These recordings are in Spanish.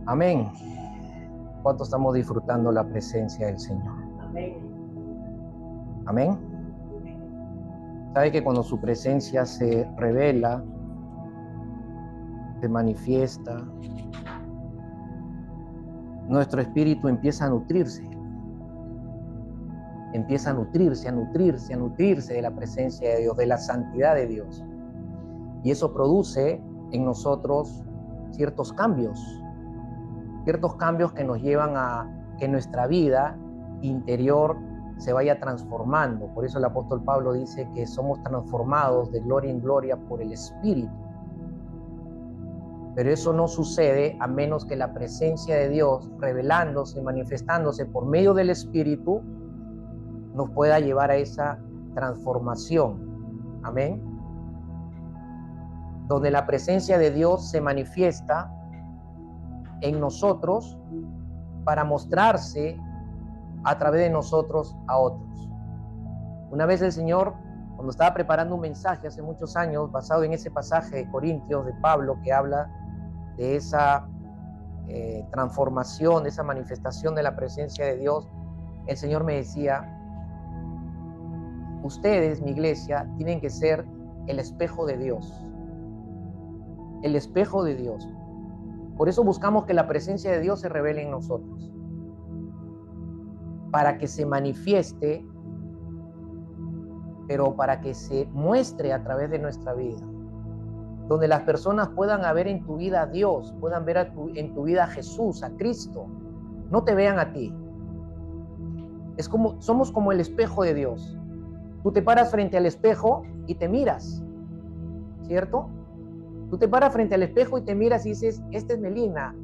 Amén. ¿Cuánto estamos disfrutando la presencia del Señor? Amén. ¿Sabe que cuando su presencia se revela, se manifiesta, nuestro espíritu empieza a nutrirse? Empieza a nutrirse, a nutrirse, a nutrirse de la presencia de Dios, de la santidad de Dios. Y eso produce en nosotros ciertos cambios que nos llevan a que nuestra vida interior se vaya transformando. Por eso el apóstol Pablo dice que somos transformados de gloria en gloria por el Espíritu. Pero eso no sucede a menos que la presencia de Dios, revelándose, manifestándose por medio del Espíritu, nos pueda llevar a esa transformación. Amén. Donde la presencia de Dios se manifiesta en nosotros para mostrarse a través de nosotros a otros. Una vez el Señor, cuando estaba preparando un mensaje hace muchos años, basado en ese pasaje de Corintios de Pablo que habla de esa transformación, de esa manifestación de la presencia de Dios, el Señor me decía: ustedes, mi iglesia, tienen que ser el espejo de Dios. El espejo de Dios. Por eso buscamos que la presencia de Dios se revele en nosotros, para que se manifieste, pero para que se muestre a través de nuestra vida, donde las personas puedan ver en tu vida a Dios, puedan ver en tu vida a Jesús, a Cristo, no te vean a ti. Somos como el espejo de Dios. Tú te paras frente al espejo y te miras, ¿cierto? Tú te paras frente al espejo y te miras y dices: este es Melina,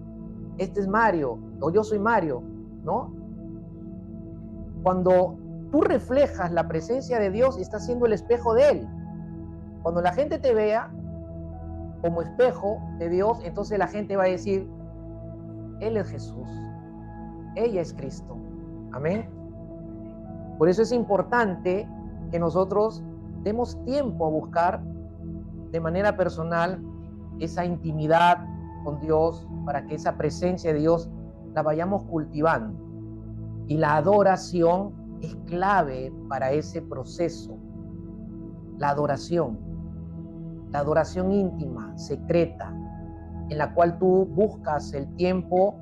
este es Mario, o yo soy Mario, ¿no? Cuando tú reflejas la presencia de Dios, estás siendo el espejo de Él. Cuando la gente te vea como espejo de Dios, entonces la gente va a decir: Él es Jesús, ella es Cristo. Amén. Por eso es importante que nosotros demos tiempo a buscar de manera personal esa intimidad con Dios, para que esa presencia de Dios la vayamos cultivando. Y la adoración es clave para ese proceso. La adoración íntima, secreta, en la cual tú buscas el tiempo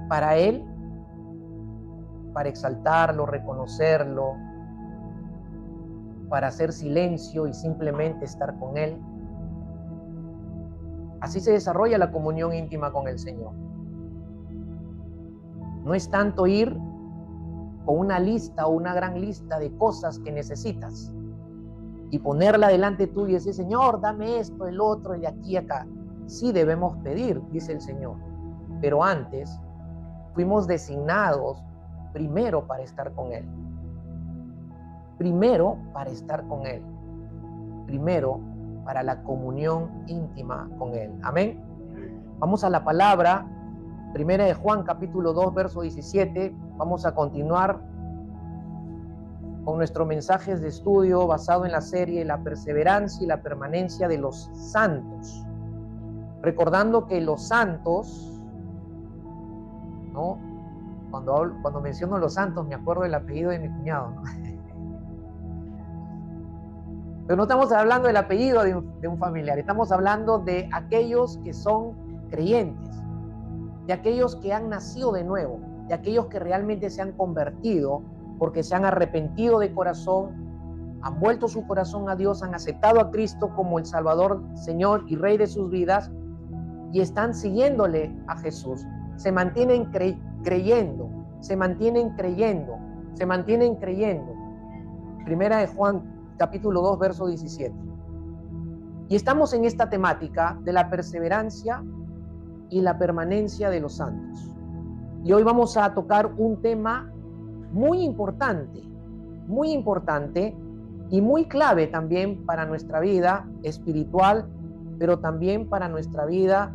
para Él, para exaltarlo, reconocerlo, para hacer silencio y simplemente estar con Él. Así se desarrolla la comunión íntima con el Señor. No es tanto ir con una lista o una gran lista de cosas que necesitas y ponerla delante tuyo y decir: Señor, dame esto, el otro, y de aquí a acá. Sí debemos pedir, dice el Señor, pero antes fuimos designados primero para estar con Él. Primero para estar con Él. Primero para la comunión íntima con Él. Amén. Vamos a la palabra. Primera de Juan, capítulo 2, verso 17. Vamos a continuar con nuestros mensajes de estudio basado en la serie La perseverancia y la permanencia de los santos. Recordando que los santos, ¿no? Cuando menciono los santos me acuerdo del apellido de mi cuñado, ¿no? Pero no estamos hablando del apellido de un familiar, estamos hablando de aquellos que son creyentes, de aquellos que han nacido de nuevo, de aquellos que realmente se han convertido porque se han arrepentido de corazón, han vuelto su corazón a Dios, han aceptado a Cristo como el Salvador, Señor y Rey de sus vidas, y están siguiéndole a Jesús. Se mantienen creyendo. Primera de Juan, capítulo 2, verso 17. Y estamos en esta temática de la perseverancia y la permanencia de los santos. Y hoy vamos a tocar un tema muy importante y muy clave también para nuestra vida espiritual, pero también para nuestra vida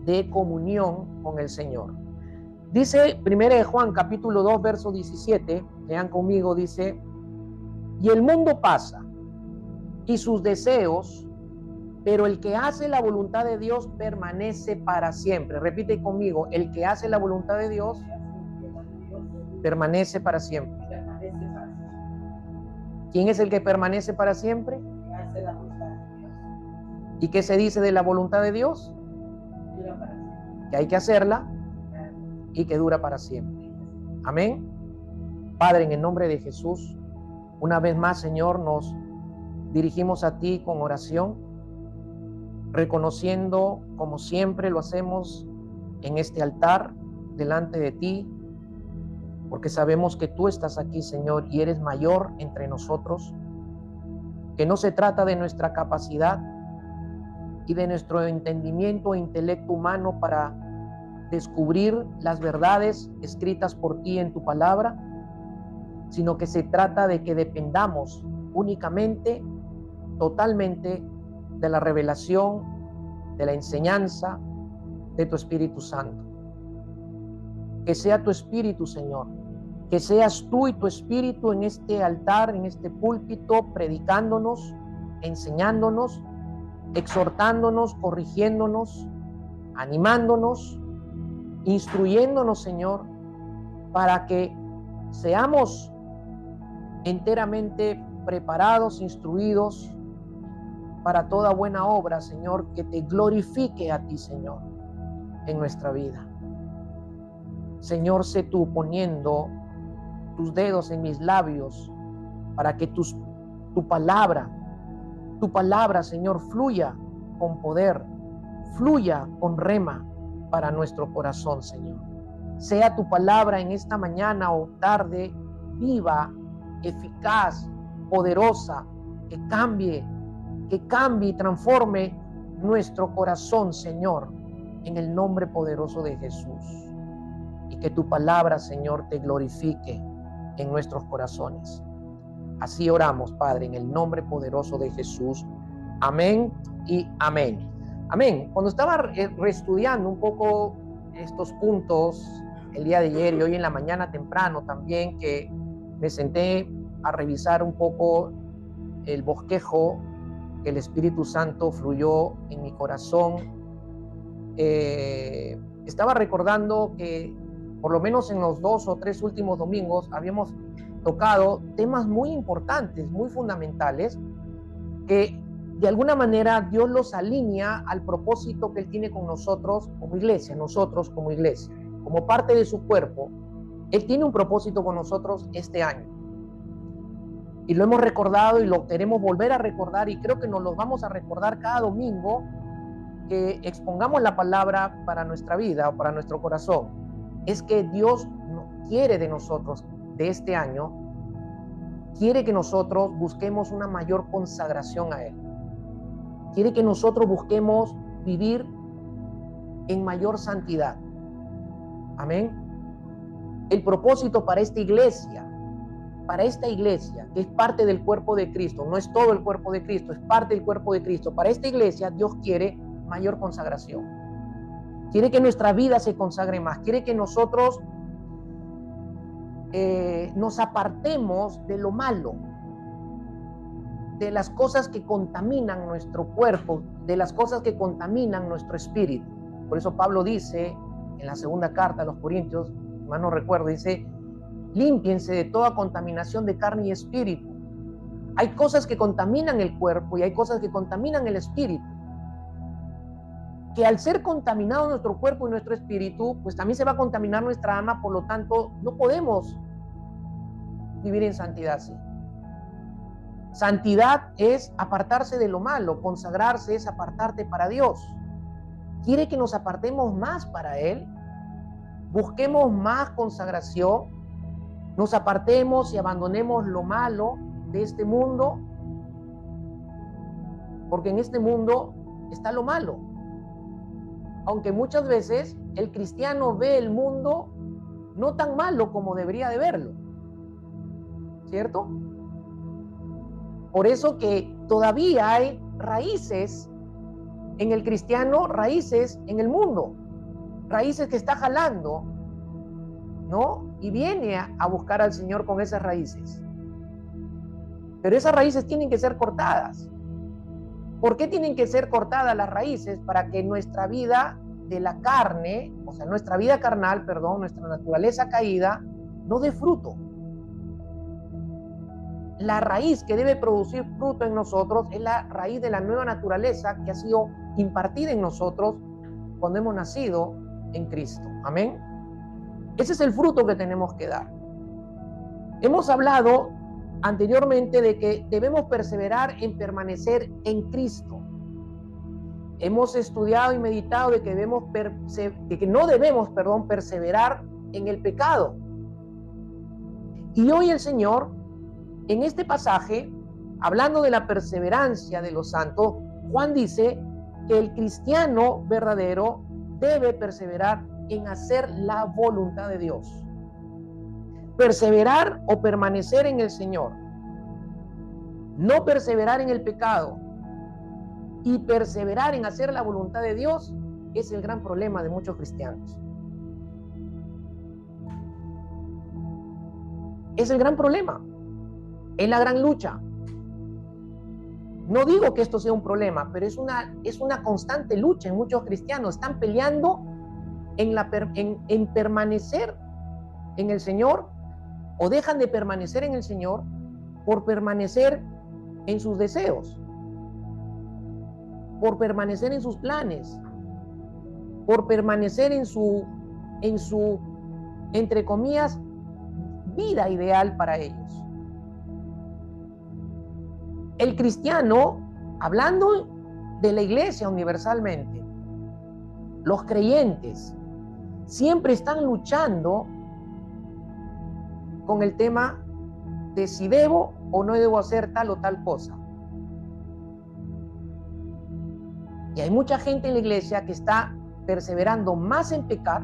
de comunión con el Señor. Dice Primera de Juan, capítulo 2, verso 17, lean conmigo, dice: y el mundo pasa y sus deseos, Pero el que hace la voluntad de Dios permanece para siempre. Repite conmigo, el que hace la voluntad de Dios permanece para siempre. ¿Quién es el que permanece para siempre? ¿Y qué se dice de la voluntad de Dios? Que hay que hacerla y que dura para siempre. Amén. Padre, en el nombre de Jesús, una vez más, Señor, nos dirigimos a ti con oración, reconociendo, como siempre lo hacemos en este altar, delante de ti, porque sabemos que tú estás aquí, Señor, y eres mayor entre nosotros, que no se trata de nuestra capacidad y de nuestro entendimiento e intelecto humano para descubrir las verdades escritas por ti en tu palabra, sino que se trata de que dependamos únicamente, totalmente, de la revelación, de la enseñanza de tu Espíritu Santo. Que sea tu Espíritu, Señor, que seas tú y tu Espíritu en este altar, en este púlpito, predicándonos, enseñándonos, exhortándonos, corrigiéndonos, animándonos, instruyéndonos, Señor, para que seamos enteramente preparados, instruidos para toda buena obra, Señor, que te glorifique a ti, Señor, en nuestra vida. Señor, sé tú poniendo tus dedos en mis labios para que tu palabra, Señor, fluya con poder, fluya con rema para nuestro corazón, Señor. Sea tu palabra en esta mañana o tarde viva, eficaz, poderosa, que cambie y transforme nuestro corazón, Señor, en el nombre poderoso de Jesús. Y que tu palabra, Señor, te glorifique en nuestros corazones. Así oramos, Padre, en el nombre poderoso de Jesús. Amén y amén. Amén. Cuando estaba reestudiando un poco estos puntos el día de ayer y hoy en la mañana temprano también, que me senté a revisar un poco el bosquejo que el Espíritu Santo fluyó en mi corazón, estaba recordando que por lo menos en los 2 o 3 últimos domingos habíamos tocado temas muy importantes, muy fundamentales, que de alguna manera Dios los alinea al propósito que Él tiene con nosotros como iglesia, como parte de su cuerpo. Él tiene un propósito con nosotros este año. Y lo hemos recordado y lo queremos volver a recordar, y creo que nos lo vamos a recordar cada domingo que expongamos la palabra para nuestra vida o para nuestro corazón. Es que Dios quiere de nosotros, de este año, quiere que nosotros busquemos una mayor consagración a Él. Quiere que nosotros busquemos vivir en mayor santidad. Amén. El propósito para esta iglesia, que es parte del cuerpo de Cristo, no es todo el cuerpo de Cristo, es parte del cuerpo de Cristo. Para esta iglesia, Dios quiere mayor consagración. Quiere que nuestra vida se consagre más. Quiere que nosotros nos apartemos de lo malo, de las cosas que contaminan nuestro cuerpo, de las cosas que contaminan nuestro espíritu. Por eso Pablo dice en la segunda carta a los Corintios, más no recuerdo, dice: límpiense de toda contaminación de carne y espíritu. Hay cosas que contaminan el cuerpo y hay cosas que contaminan el espíritu, que al ser contaminado nuestro cuerpo y nuestro espíritu, pues también se va a contaminar nuestra alma. Por lo tanto, no podemos vivir en santidad así. Santidad es apartarse de lo malo, consagrarse es apartarte para Dios. Quiere que nos apartemos más para Él, busquemos más consagración, nos apartemos y abandonemos lo malo de este mundo, porque en este mundo está lo malo. Aunque muchas veces el cristiano ve el mundo no tan malo como debería de verlo, ¿cierto? Por eso que todavía hay raíces en el cristiano, raíces en el mundo, raíces que está jalando, ¿no? Y viene a buscar al Señor con esas raíces. Pero esas raíces tienen que ser cortadas. ¿Por qué tienen que ser cortadas las raíces? Para que nuestra vida de la carne, o sea, nuestra vida carnal, perdón, nuestra naturaleza caída, no dé fruto. La raíz que debe producir fruto en nosotros es la raíz de la nueva naturaleza que ha sido impartida en nosotros cuando hemos nacido en Cristo. Amén. Ese es el fruto que tenemos que dar. Hemos hablado anteriormente de que debemos perseverar en permanecer en Cristo. Hemos estudiado y meditado de que no debemos perseverar en el pecado. Y hoy el Señor, en este pasaje, hablando de la perseverancia de los santos, Juan dice que el cristiano verdadero debe perseverar en hacer la voluntad de Dios. Perseverar o permanecer en el Señor. No perseverar en el pecado y perseverar en hacer la voluntad de Dios es el gran problema de muchos cristianos. Es el gran problema. Es la gran lucha. No digo que esto sea un problema, pero es una constante lucha en muchos cristianos. Están peleando en permanecer en el Señor, o dejan de permanecer en el Señor por permanecer en sus deseos, por permanecer en sus planes, por permanecer en su, entre comillas, vida ideal para ellos. El cristiano, hablando de la iglesia universalmente, los creyentes siempre están luchando con el tema de si debo o no debo hacer tal o tal cosa. Y hay mucha gente en la iglesia que está perseverando más en pecar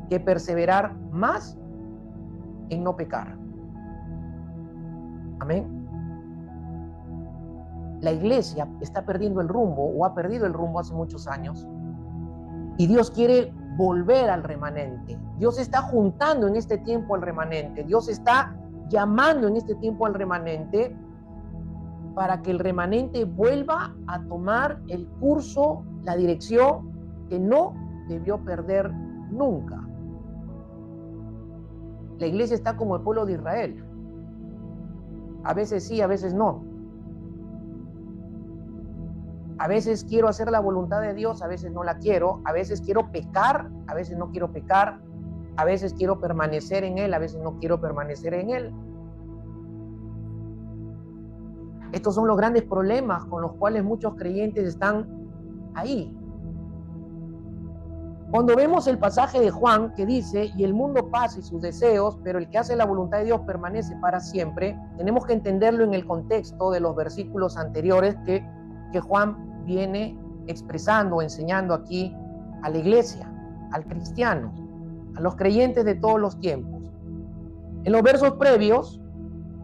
que perseverar más en no pecar. Amén. La iglesia está perdiendo el rumbo, o ha perdido el rumbo hace muchos años, y Dios quiere volver al remanente. Dios está juntando en este tiempo al remanente. Dios está llamando en este tiempo al remanente para que el remanente vuelva a tomar el curso, la dirección que no debió perder nunca. La iglesia está como el pueblo de Israel. A veces sí, a veces no. A veces quiero hacer la voluntad de Dios, a veces no la quiero. A veces quiero pecar, a veces no quiero pecar. A veces quiero permanecer en Él, a veces no quiero permanecer en Él. Estos son los grandes problemas con los cuales muchos creyentes están ahí. Cuando vemos el pasaje de Juan que dice, y el mundo pasa y sus deseos, pero el que hace la voluntad de Dios permanece para siempre, tenemos que entenderlo en el contexto de los versículos anteriores que Juan viene expresando, enseñando aquí a la iglesia, al cristiano, a los creyentes de todos los tiempos. En los versos previos,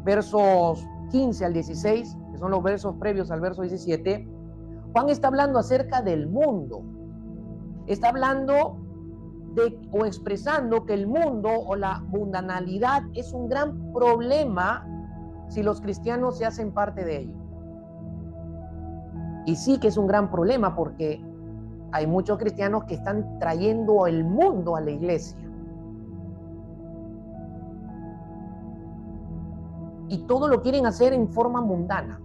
versos 15 al 16, que son los versos previos al verso 17, Juan está hablando acerca del mundo. Está hablando o expresando que el mundo o la mundanalidad es un gran problema si los cristianos se hacen parte de ello. Y sí que es un gran problema porque hay muchos cristianos que están trayendo el mundo a la iglesia. Y todo lo quieren hacer en forma mundana,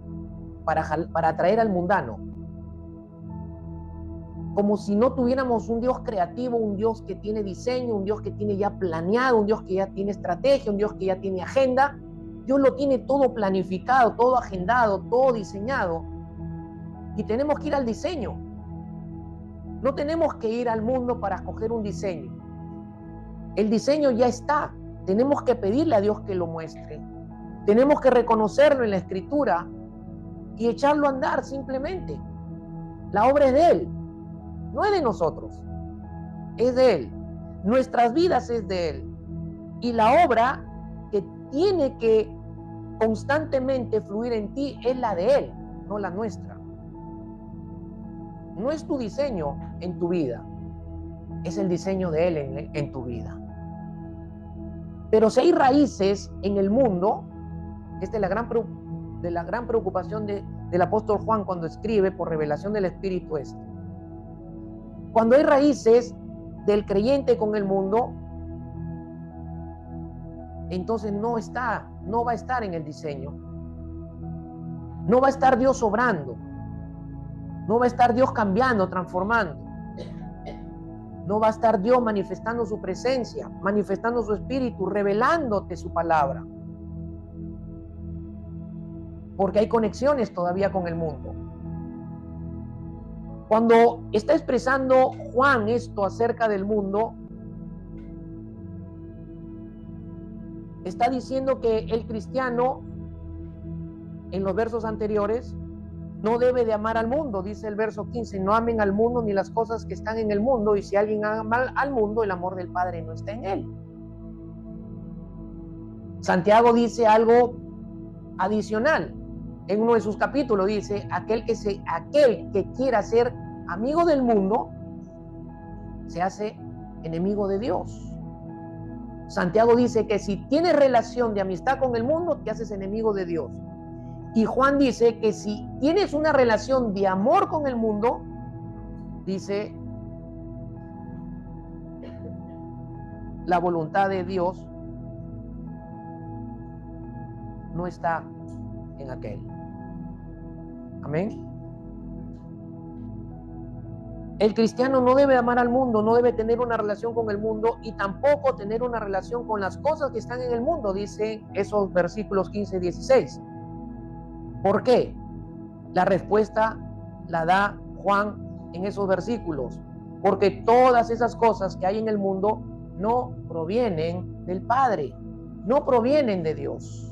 para atraer al mundano. Como si no tuviéramos un Dios creativo, un Dios que tiene diseño, un Dios que tiene ya planeado, un Dios que ya tiene estrategia, un Dios que ya tiene agenda. Dios lo tiene todo planificado, todo agendado, todo diseñado. Y tenemos que ir al diseño. No tenemos que ir al mundo para escoger un diseño. El diseño ya está. Tenemos que pedirle a Dios que lo muestre. Tenemos que reconocerlo en la Escritura y echarlo a andar simplemente. La obra es de Él, no es de nosotros, es de Él. Nuestras vidas es de Él. Y la obra que tiene que constantemente fluir en ti es la de Él, no la nuestra. No es tu diseño en tu vida, es el diseño de Él en tu vida. Pero si hay raíces en el mundo, esta es la gran preocupación de del apóstol Juan cuando escribe por revelación del Espíritu es: cuando hay raíces del creyente con el mundo, entonces no va a estar en el diseño. No va a estar Dios obrando. No va a estar Dios cambiando, transformando. No va a estar Dios manifestando su presencia, manifestando su espíritu, revelándote su palabra. Porque hay conexiones todavía con el mundo. Cuando está expresando Juan esto acerca del mundo, está diciendo que el cristiano, en los versos anteriores, no debe de amar al mundo. Dice el verso 15, no amen al mundo ni las cosas que están en el mundo, y si alguien ama al mundo, el amor del Padre no está en él. Santiago dice algo adicional. En uno de sus capítulos dice: aquel que quiera ser amigo del mundo se hace enemigo de Dios. Santiago dice que si tienes relación de amistad con el mundo, te haces enemigo de Dios. Y Juan dice que si tienes una relación de amor con el mundo, dice, la voluntad de Dios no está en aquel. Amén. El cristiano no debe amar al mundo, no debe tener una relación con el mundo y tampoco tener una relación con las cosas que están en el mundo, dice esos versículos 15 y 16. ¿Por qué? La respuesta la da Juan en esos versículos. Porque todas esas cosas que hay en el mundo no provienen del Padre, no provienen de Dios.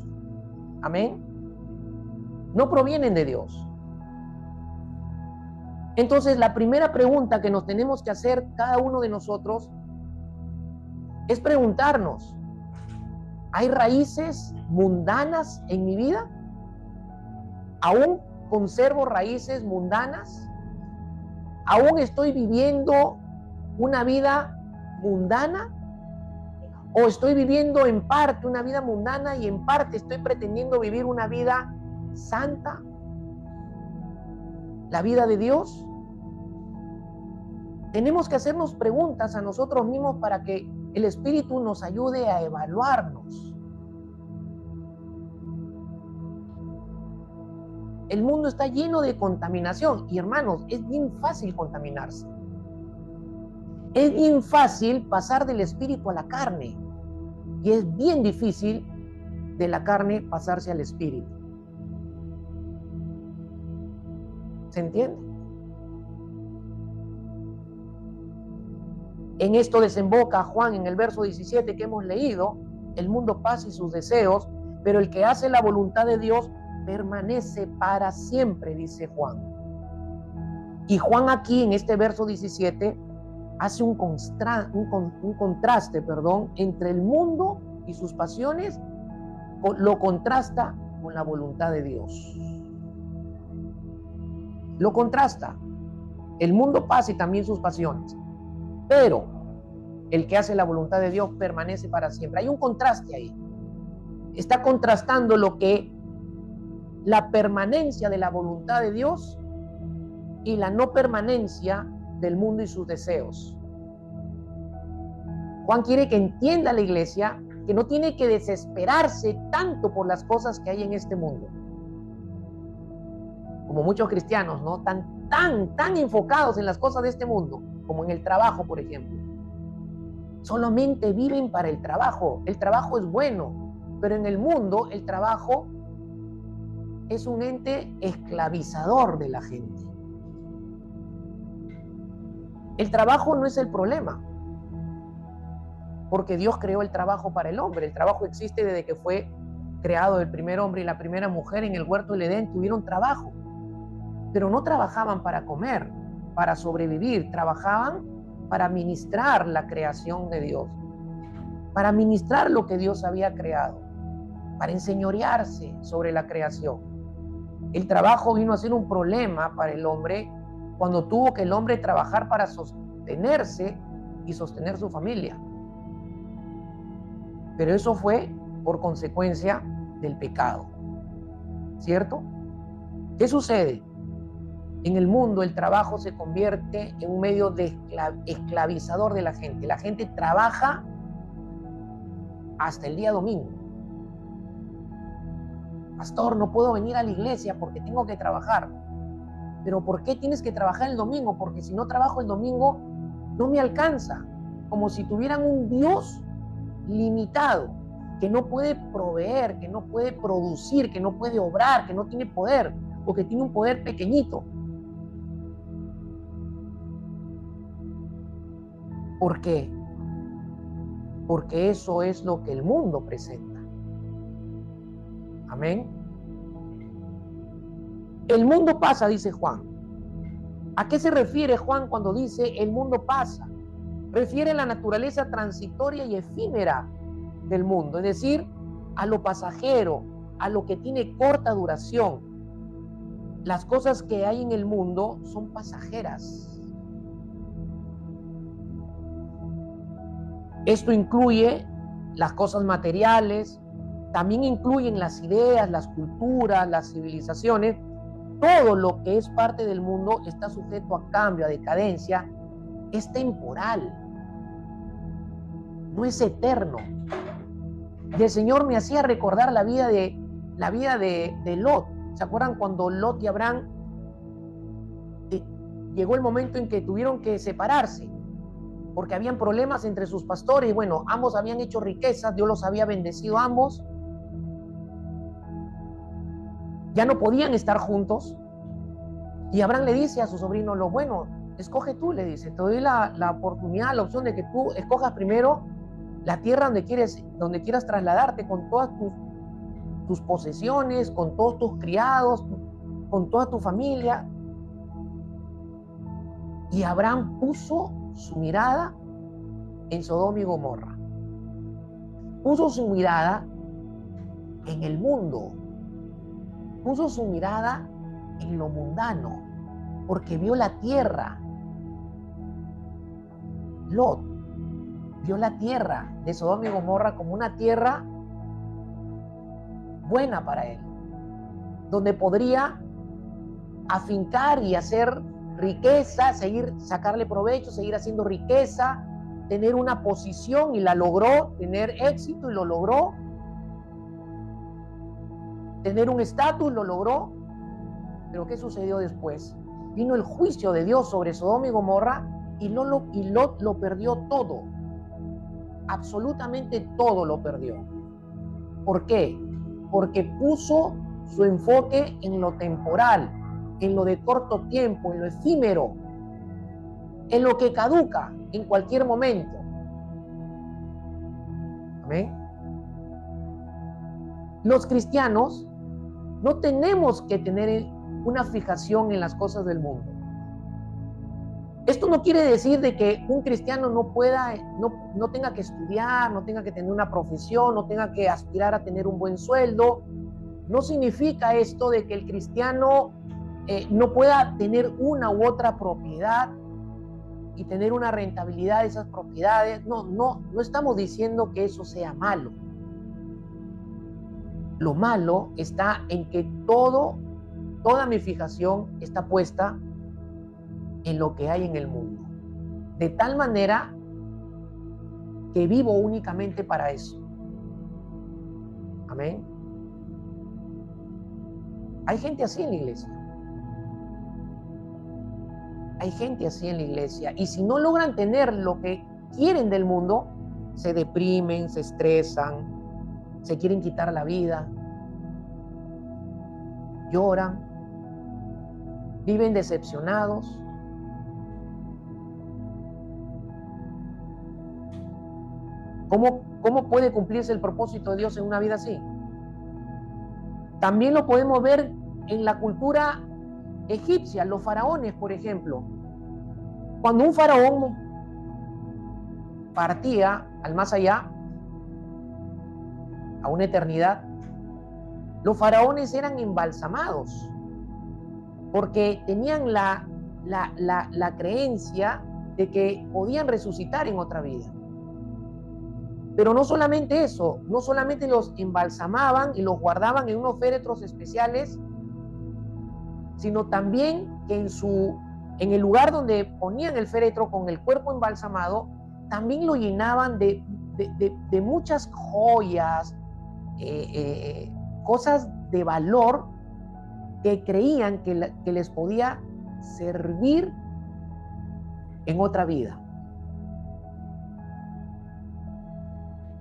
Amén. No provienen de Dios. Entonces, la primera pregunta que nos tenemos que hacer cada uno de nosotros es preguntarnos: ¿hay raíces mundanas en mi vida? ¿Aún conservo raíces mundanas? ¿Aún estoy viviendo una vida mundana? ¿O estoy viviendo en parte una vida mundana y en parte estoy pretendiendo vivir una vida santa? ¿La vida de Dios? Tenemos que hacernos preguntas a nosotros mismos para que el Espíritu nos ayude a evaluarnos. El mundo está lleno de contaminación y, hermanos, es bien fácil contaminarse. Es bien fácil pasar del espíritu a la carne y es bien difícil de la carne pasarse al espíritu. ¿Se entiende? En esto desemboca Juan en el verso 17 que hemos leído: el mundo pasa y sus deseos, pero el que hace la voluntad de Dios permanece para siempre, dice Juan. Y Juan aquí en este verso 17 hace un contraste entre el mundo y sus pasiones, lo contrasta con la voluntad de Dios. Lo contrasta. El mundo pasa y también sus pasiones, pero el que hace la voluntad de Dios permanece para siempre. Hay un contraste ahí. Está contrastando lo que la permanencia de la voluntad de Dios y la no permanencia del mundo y sus deseos. Juan quiere que entienda la iglesia que no tiene que desesperarse tanto por las cosas que hay en este mundo. Como muchos cristianos, ¿no? Tan enfocados en las cosas de este mundo, como en el trabajo, por ejemplo. Solamente viven para el trabajo. El trabajo es bueno, pero en el mundo el trabajo es un ente esclavizador de la gente. El trabajo no es el problema, porque Dios creó el trabajo para el hombre. El trabajo existe desde que fue creado el primer hombre y la primera mujer en el huerto del Edén. Tuvieron trabajo, pero no trabajaban para comer, para sobrevivir. Trabajaban para ministrar la creación de Dios, para ministrar lo que Dios había creado, para enseñorearse sobre la creación. El trabajo vino a ser un problema para el hombre cuando tuvo que el hombre trabajar para sostenerse y sostener su familia. Pero eso fue por consecuencia del pecado, ¿cierto? ¿Qué sucede? En el mundo el trabajo se convierte en un medio de esclavizador de la gente. La gente trabaja hasta el día domingo. Pastor, no puedo venir a la iglesia porque tengo que trabajar. ¿Pero por qué tienes que trabajar el domingo? Porque si no trabajo el domingo, no me alcanza. Como si tuvieran un Dios limitado, que no puede proveer, que no puede producir, que no puede obrar, que no tiene poder, o que tiene un poder pequeñito. ¿Por qué? Porque eso es lo que el mundo presenta. Amén. El mundo pasa, dice Juan. ¿A qué se refiere Juan cuando dice el mundo pasa? Refiere a la naturaleza transitoria y efímera del mundo, es decir, a lo pasajero, a lo que tiene corta duración. Las cosas que hay en el mundo son pasajeras. Esto incluye las cosas materiales, también incluyen las ideas, las culturas, las civilizaciones. Todo lo que es parte del mundo está sujeto a cambio, a decadencia, es temporal, no es eterno. Y el Señor me hacía recordar la vida de Lot. ¿Se acuerdan cuando Lot y Abraham llegó el momento en que tuvieron que separarse? Porque habían problemas entre sus pastores. Bueno, ambos habían hecho riquezas, Dios los había bendecido a ambos. Ya no podían estar juntos. Y Abraham le dice a su sobrino Lot, bueno, escoge tú, le dice, te doy la oportunidad, la opción de que tú escojas primero la tierra donde quieras trasladarte con todas tus posesiones, con todos tus criados, con toda tu familia. Y Abraham puso su mirada en Sodoma y Gomorra. Puso su mirada en el mundo. Puso su mirada en lo mundano, porque vio la tierra. Lot vio la tierra de Sodoma y Gomorra como una tierra buena para él, donde podría afincar y hacer riqueza, sacarle provecho, seguir haciendo riqueza, tener una posición, y la logró, tener éxito y lo logró, tener un estatus, lo logró. Pero ¿qué sucedió después? Vino el juicio de Dios sobre Sodoma y Gomorra y Lot lo perdió todo. Absolutamente todo lo perdió. ¿Por qué? Porque puso su enfoque en lo temporal, en lo de corto tiempo, en lo efímero, en lo que caduca en cualquier momento. ¿Amén? Los cristianos no tenemos que tener una fijación en las cosas del mundo. Esto no quiere decir de que un cristiano no tenga que estudiar, no tenga que tener una profesión, no tenga que aspirar a tener un buen sueldo. No significa esto de que el cristiano no pueda tener una u otra propiedad y tener una rentabilidad de esas propiedades. No estamos diciendo que eso sea malo. Lo malo está en que toda mi fijación está puesta en lo que hay en el mundo, de tal manera que vivo únicamente para eso. Amén. Hay gente así en la iglesia. Hay gente así en la iglesia, y si no logran tener lo que quieren del mundo, se deprimen, se estresan, se quieren quitar la vida, lloran, viven decepcionados. ¿Cómo puede cumplirse el propósito de Dios en una vida así? También lo podemos ver en la cultura egipcia, los faraones, por ejemplo. Cuando un faraón partía al más allá, a una eternidad, los faraones eran embalsamados, porque tenían la creencia de que podían resucitar en otra vida. Pero no solamente eso, no solamente los embalsamaban y los guardaban en unos féretros especiales sino también que en el lugar donde ponían el féretro con el cuerpo embalsamado, también lo llenaban de muchas joyas, cosas de valor que creían que les podía servir en otra vida,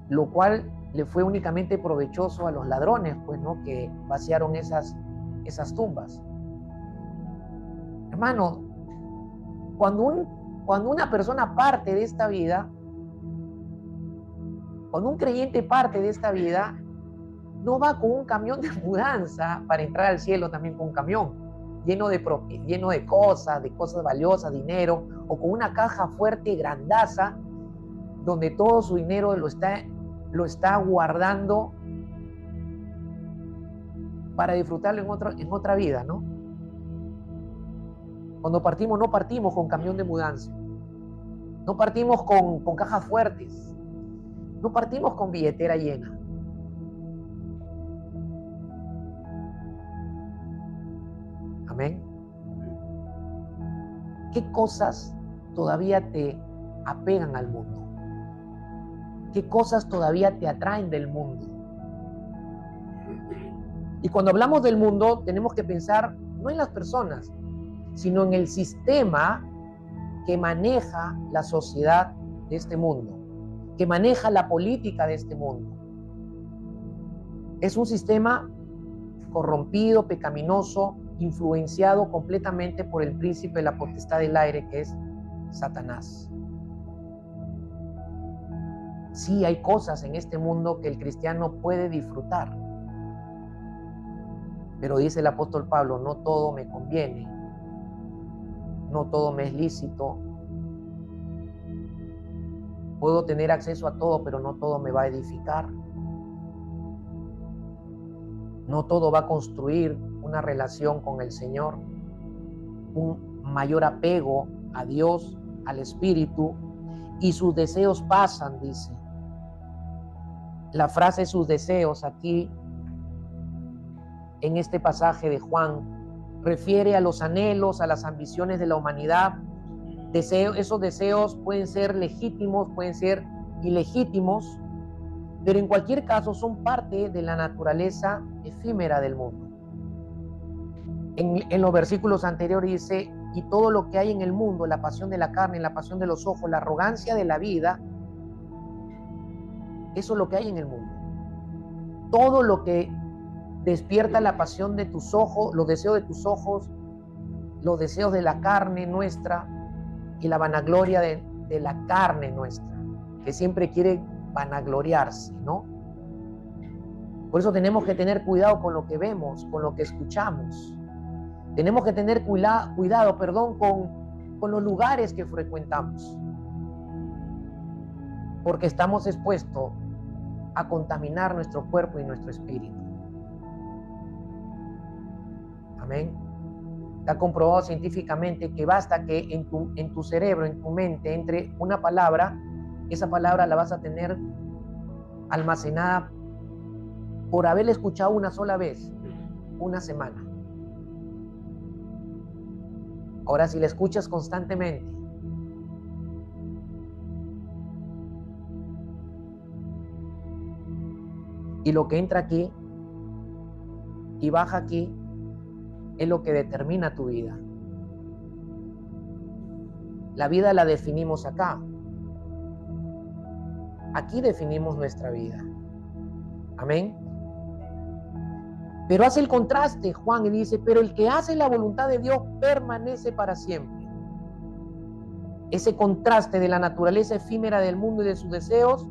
lo cual le fue únicamente provechoso a los ladrones, pues, ¿no?, que vaciaron esas tumbas. Hermano, cuando una persona parte de esta vida, cuando un creyente parte de esta vida, no va con un camión de mudanza para entrar al cielo también con un camión lleno de cosas valiosas, dinero, o con una caja fuerte, grandaza, donde todo su dinero lo está guardando para disfrutarlo en otra vida, ¿no? Cuando partimos, no partimos con camión de mudanza, no partimos con cajas fuertes, no partimos con billetera llena. Amén. ¿Qué cosas todavía te apegan al mundo? ¿Qué cosas todavía te atraen del mundo? Y cuando hablamos del mundo, tenemos que pensar no en las personas, sino en el sistema que maneja la sociedad de este mundo, que maneja la política de este mundo. Es un sistema corrompido, pecaminoso, influenciado completamente por el príncipe de la potestad del aire, que es Satanás. Sí, hay cosas en este mundo que el cristiano puede disfrutar, pero dice el apóstol Pablo, no todo me conviene, no todo me es lícito. Puedo tener acceso a todo, pero no todo me va a edificar. No todo va a construir una relación con el Señor, un mayor apego a Dios, al Espíritu, y sus deseos pasan, dice. La frase sus deseos aquí, en este pasaje de Juan, refiere a los anhelos, a las ambiciones de la humanidad. Esos deseos pueden ser legítimos, pueden ser ilegítimos, pero en cualquier caso son parte de la naturaleza efímera del mundo. En los versículos anteriores dice, y todo lo que hay en el mundo, la pasión de la carne, la pasión de los ojos, la arrogancia de la vida, eso es lo que hay en el mundo. Todo lo que despierta la pasión de tus ojos, los deseos de tus ojos, los deseos de la carne nuestra y la vanagloria de la carne nuestra, que siempre quiere vanagloriarse, ¿no? Por eso tenemos que tener cuidado con lo que vemos, con lo que escuchamos. Tenemos que tener cuidado, con los lugares que frecuentamos, porque estamos expuestos a contaminar nuestro cuerpo y nuestro espíritu. Amén. Está comprobado científicamente que basta que en tu cerebro, en tu mente, entre una palabra, esa palabra la vas a tener almacenada por haberla escuchado una sola vez, una semana. Ahora, si la escuchas constantemente, y lo que entra aquí y baja aquí, es lo que determina tu vida. La vida la definimos acá. Aquí definimos nuestra vida. Amén. Pero hace el contraste, Juan, y dice, pero el que hace la voluntad de Dios permanece para siempre. Ese contraste de la naturaleza efímera del mundo y de sus deseos,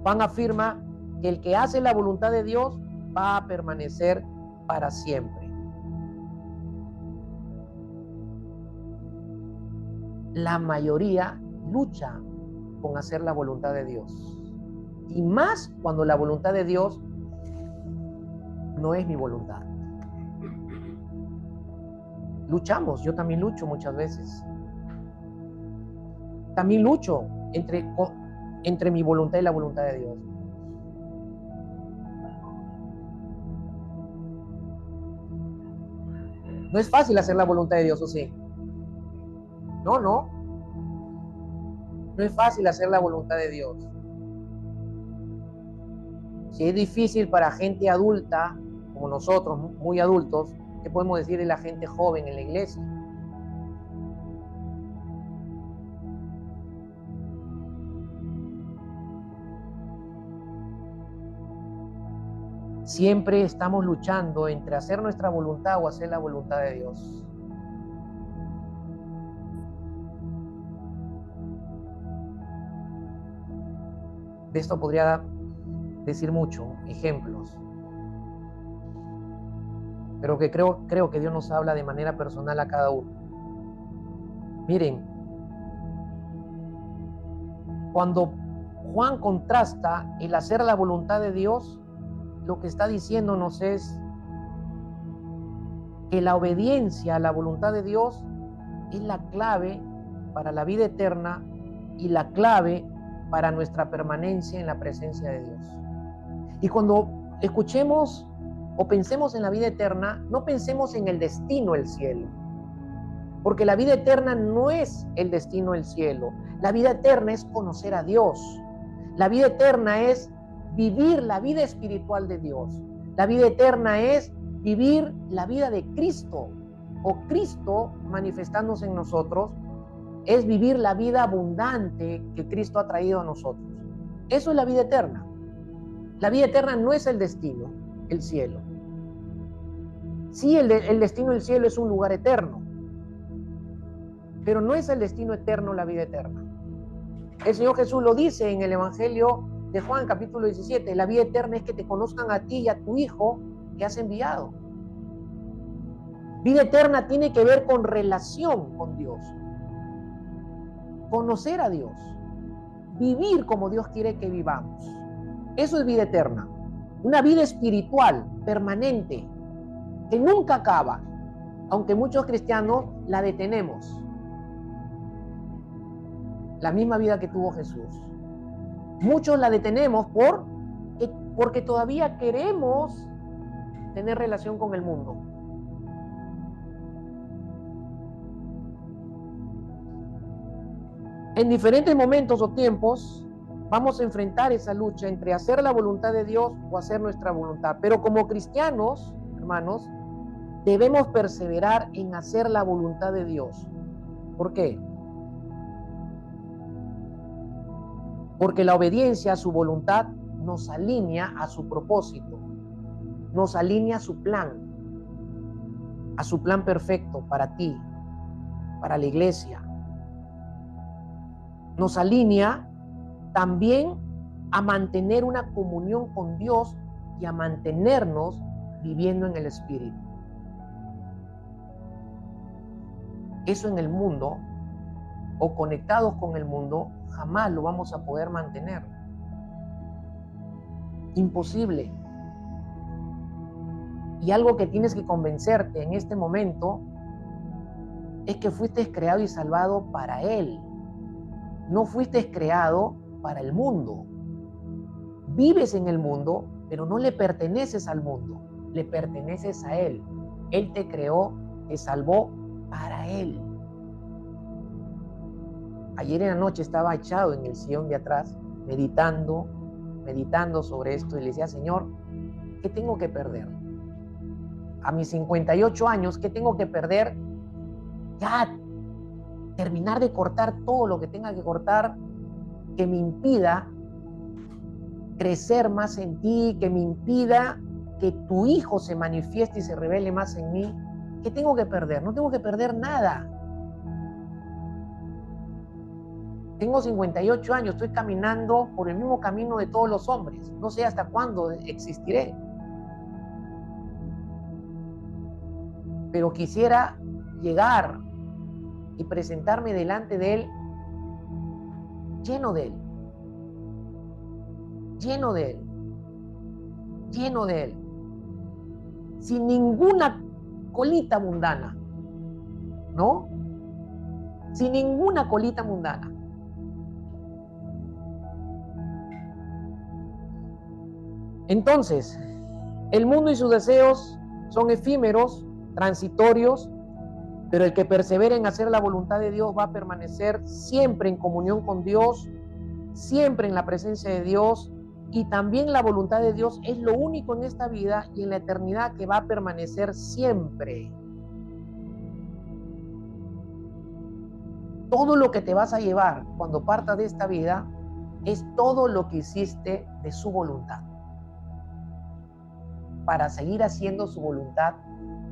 Juan afirma que el que hace la voluntad de Dios va a permanecer para siempre. La mayoría lucha con hacer la voluntad de Dios. Y más cuando la voluntad de Dios no es mi voluntad. Luchamos, yo también lucho muchas veces. También lucho entre mi voluntad y la voluntad de Dios. No es fácil hacer la voluntad de Dios, ¿o sí? No, no. No es fácil hacer la voluntad de Dios. Si es difícil para gente adulta, como nosotros, muy adultos, ¿qué podemos decir de la gente joven en la iglesia? Siempre estamos luchando entre hacer nuestra voluntad o hacer la voluntad de Dios. De esto podría decir mucho, ejemplos. Pero que creo que Dios nos habla de manera personal a cada uno. Miren, cuando Juan contrasta el hacer la voluntad de Dios, lo que está diciéndonos es que la obediencia a la voluntad de Dios es la clave para la vida eterna y la clave para nuestra permanencia en la presencia de Dios. Y cuando escuchemos o pensemos en la vida eterna, no pensemos en el destino del cielo, porque la vida eterna no es el destino del cielo. La vida eterna es conocer a Dios. La vida eterna es vivir la vida espiritual de Dios. La vida eterna es vivir la vida de Cristo, o Cristo manifestándose en nosotros, es vivir la vida abundante que Cristo ha traído a nosotros. Eso es la vida eterna. La vida eterna no es el destino, el cielo. Sí, el destino del cielo es un lugar eterno, pero no es el destino eterno la vida eterna. El Señor Jesús lo dice en el Evangelio de Juan, capítulo 17, la vida eterna es que te conozcan a ti y a tu Hijo que has enviado. Vida eterna tiene que ver con relación con Dios, conocer a Dios, vivir como Dios quiere que vivamos. Eso es vida eterna, una vida espiritual, permanente, que nunca acaba, aunque muchos cristianos la detenemos. La misma vida que tuvo Jesús. Muchos la detenemos porque todavía queremos tener relación con el mundo. En diferentes momentos o tiempos vamos a enfrentar esa lucha entre hacer la voluntad de Dios o hacer nuestra voluntad. Pero como cristianos, hermanos, debemos perseverar en hacer la voluntad de Dios. ¿Por qué? Porque la obediencia a su voluntad nos alinea a su propósito, nos alinea a su plan perfecto para ti, para la iglesia. Nos alinea también a mantener una comunión con Dios y a mantenernos viviendo en el Espíritu. Eso en el mundo, o conectados con el mundo, jamás lo vamos a poder mantener. Imposible. Y algo que tienes que convencerte en este momento es que fuiste creado y salvado para Él. No fuiste creado para el mundo. Vives en el mundo, pero no le perteneces al mundo, le perteneces a Él. Él te creó, te salvó para Él. Ayer en la noche estaba echado en el sillón de atrás, meditando sobre esto, y le decía, Señor, ¿qué tengo que perder? A mis 58 años, ¿qué tengo que perder? Ya terminar de cortar todo lo que tenga que cortar, que me impida crecer más en ti, que me impida que tu Hijo se manifieste y se revele más en mí. ¿Qué tengo que perder? No tengo que perder nada. Tengo 58 años, estoy caminando por el mismo camino de todos los hombres. No sé hasta cuándo existiré. Pero quisiera llegar y presentarme delante de Él lleno de Él. Lleno de Él. Lleno de Él. Sin ninguna colita mundana. ¿No? Sin ninguna colita mundana. Entonces, el mundo y sus deseos son efímeros transitorios, pero el que persevera en hacer la voluntad de Dios va a permanecer siempre en comunión con Dios, siempre en la presencia de Dios, y también la voluntad de Dios es lo único en esta vida y en la eternidad que va a permanecer siempre. Todo lo que te vas a llevar cuando partas de esta vida es todo lo que hiciste de su voluntad, para seguir haciendo su voluntad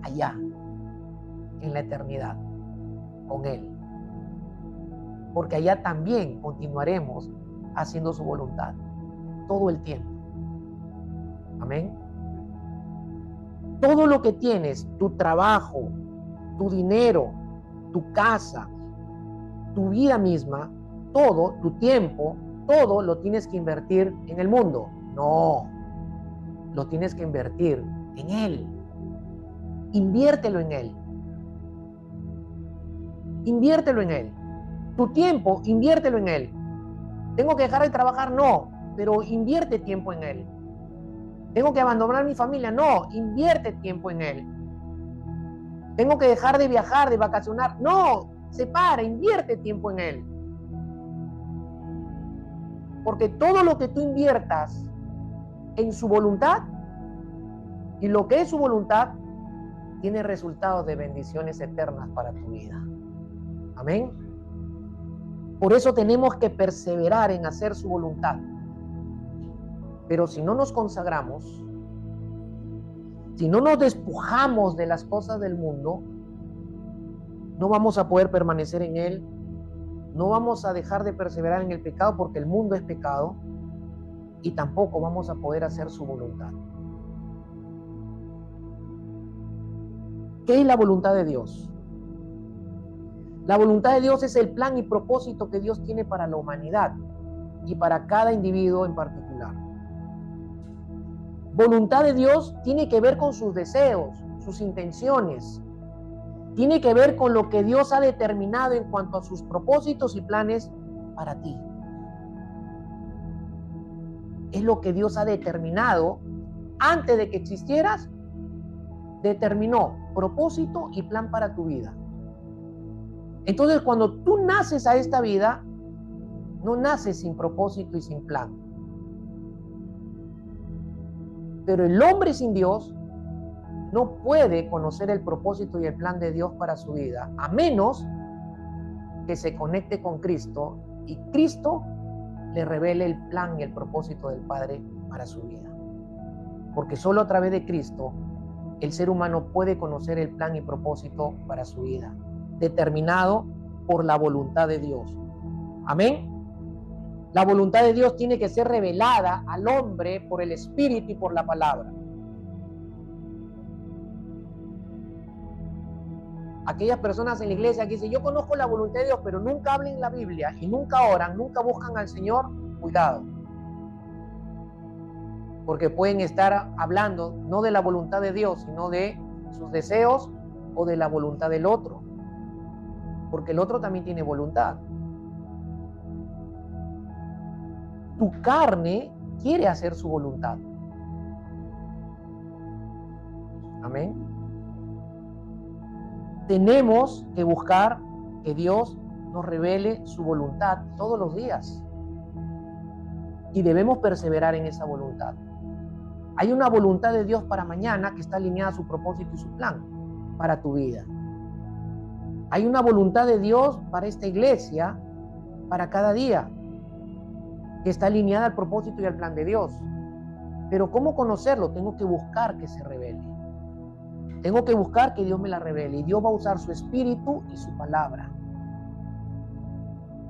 allá, en la eternidad, con Él. Porque allá también continuaremos haciendo su voluntad, todo el tiempo. Amén. Todo lo que tienes, tu trabajo, tu dinero, tu casa, tu vida misma, todo, tu tiempo, todo lo tienes que invertir en el mundo. No, lo tienes que invertir en Él. Inviértelo en Él. Inviértelo en Él. Tu tiempo, inviértelo en Él. ¿Tengo que dejar de trabajar? No, pero invierte tiempo en Él. ¿Tengo que abandonar mi familia? No, invierte tiempo en Él. ¿Tengo que dejar de viajar, de vacacionar? No, separa, invierte tiempo en Él. Porque todo lo que tú inviertas en su voluntad y lo que es su voluntad tiene resultados de bendiciones eternas para tu vida. Amén. Por eso tenemos que perseverar en hacer su voluntad. Pero si no nos consagramos, si no nos despojamos de las cosas del mundo, no vamos a poder permanecer en Él, no vamos a dejar de perseverar en el pecado porque el mundo es pecado, y tampoco vamos a poder hacer su voluntad. ¿Qué es la voluntad de Dios? La voluntad de Dios es el plan y propósito que Dios tiene para la humanidad y para cada individuo en particular. Voluntad de Dios tiene que ver con sus deseos, sus intenciones. Tiene que ver con lo que Dios ha determinado en cuanto a sus propósitos y planes para ti. Es lo que Dios ha determinado antes de que existieras. Determinó propósito y plan para tu vida. Entonces, cuando tú naces a esta vida, no naces sin propósito y sin plan. Pero el hombre sin Dios no puede conocer el propósito y el plan de Dios para su vida, a menos que se conecte con Cristo y Cristo le revele el plan y el propósito del Padre para su vida. Porque solo a través de Cristo el ser humano puede conocer el plan y propósito para su vida, determinado por la voluntad de Dios. Amén. La voluntad de Dios tiene que ser revelada al hombre por el Espíritu y por la palabra. Aquellas personas en la iglesia que dicen, yo conozco la voluntad de Dios, pero nunca hablan la Biblia y nunca oran, nunca buscan al Señor, cuidado. Porque pueden estar hablando no de la voluntad de Dios, sino de sus deseos o de la voluntad del otro. Porque el otro también tiene voluntad. Tu carne quiere hacer su voluntad. Amén. Tenemos que buscar que Dios nos revele su voluntad todos los días. Y debemos perseverar en esa voluntad. Hay una voluntad de Dios para mañana que está alineada a su propósito y su plan para tu vida. Hay una voluntad de Dios para esta iglesia, para cada día, que está alineada al propósito y al plan de Dios. Pero ¿cómo conocerlo? Tengo que buscar que se revele. Tengo que buscar que Dios me la revele. Y Dios va a usar su espíritu y su palabra.